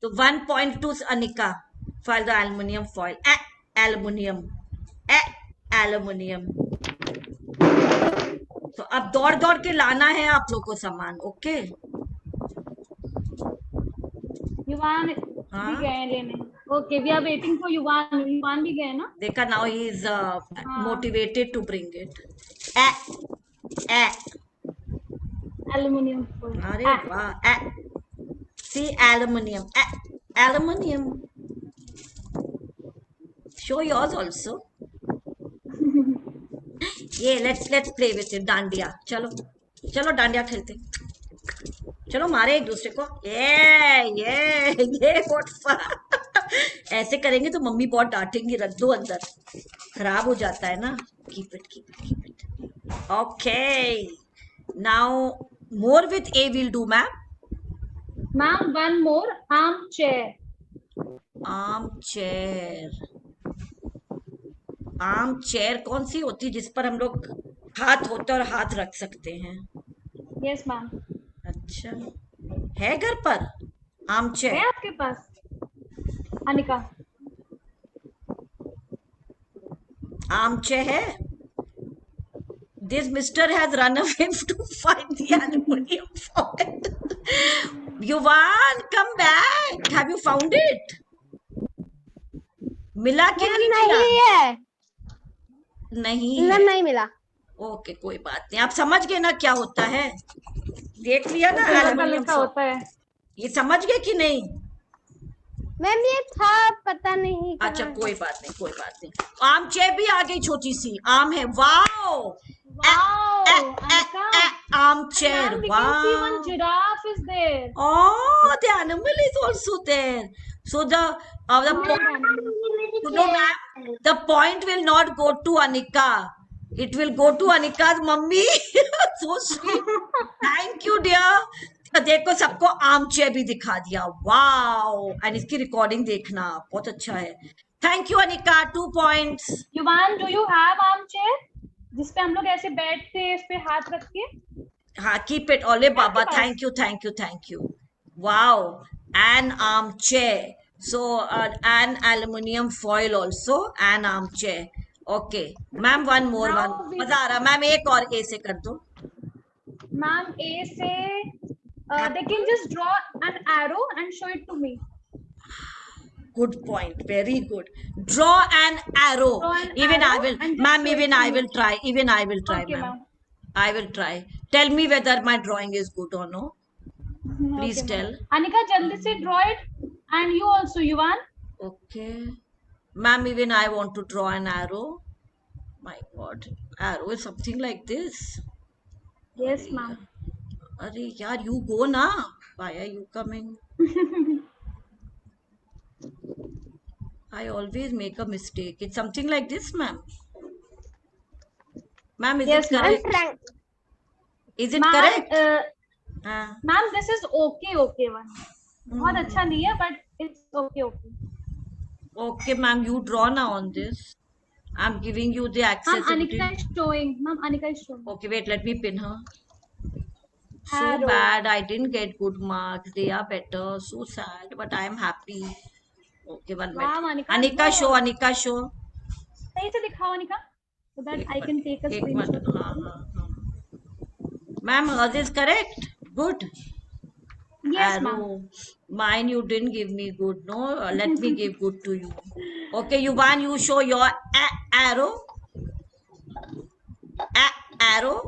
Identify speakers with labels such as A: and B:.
A: So 1 point to Anika for the aluminium foil. Aluminium. Aluminium. तो अब दौड़ दौड़ के लाना है आप लोग को सामान. ओके.
B: युवान भी गए लेने. Okay, we are waiting for Yuvan. Yuvan भी गए ना.
A: देखा, now he is motivated to bring it.
B: Aluminium.
A: अरे वाह. सी aluminium. Aluminium. Show yours also. ये let's play with it. Dandiya. चलो चलो डांडिया खेलते. चलो मारे एक दूसरे को. ये ऐसे करेंगे तो मम्मी बहुत डांटेंगी. रख दो अंदर, खराब हो जाता है ना. Keep it. Okay, now more with A will do. Ma'am
B: one more. Arm chair.
A: Arm chair कौन सी होती है जिस पर हम लोग हाथ होते और हाथ रख सकते हैं?
B: Yes ma'am.
A: अच्छा, है घर पर आर्म चेयर?
B: है आपके पास अनिका?
A: आर्म चेयर है. This mister has run away to find the aluminium foil. Yuvan, come back. Have you found it? मिला कि नहीं मिला? नहीं
C: मिला.
A: ओके, कोई बात नहीं. आप समझ गए ना क्या होता है? देख लिया ना एल्युमिनियम
B: होता है.
A: ये समझ गए कि नहीं?
C: मैम ये था, पता नहीं.
A: अच्छा, कोई बात नहीं. आम चेयर भी आ गई, छोटी सी आम है. वाओ, आम chair.
B: One giraffe is there.
A: Oh, the animal is also there. So the point will not go to Anika. It will go to Anika's mummy. So sweet. Thank you, dear. देखो, सबको arm chair भी दिखा दिया. Wow. And इसकी recording देखना, बहुत अच्छा है. Thank you Anika. 2 points.
B: युवान, do you have arm chair जिसपे हम लोग ऐसे बैठते हैं, इस पे हाथ रख के?
A: हाँ, कीप इट. ओले बाबा, thank you. Wow, an arm chair. So an aluminium foil also, an arm chair. Okay, ma'am one more. मजा आ रहा. मैम एक और ए से कर दो.
B: मैम ए से they can just draw an arrow and show it to me.
A: Good point. Very good. Draw an arrow. Even I will, ma'am. Even I will try.
B: Okay,
A: ma'am. I will try. Tell me whether my drawing is good or no. Please tell.
B: Anika, jaldi se draw it, and you also, Yuvan.
A: Okay, ma'am. Even I want to draw an arrow. My God, arrow is something like this.
B: Yes, ma'am.
A: अरे यार, you go ना. Why are you coming? I always make a mistake. It's something like this, ma'am. Ma'am, is it correct? Is it correct?
B: Ma'am, this is okay one. बहुत अच्छा नहीं है, but it's okay.
A: Okay, ma'am, you draw now on this. I'm giving you the access.
B: Ma'am, Anika is showing.
A: Okay, wait, let me pin her. So bad, I didn't get good marks. They are better. So sad, but I am happy. Okay, 1 minute. Anika, show.
B: सही से दिखाओ Anika, so that I can take a screenshot.
A: Ma'am, hers is correct. Good.
B: Yes, ma'am.
A: Mine you didn't give me good. No, let me give good to you. Okay, Yuvan, you show your arrow. Arrow.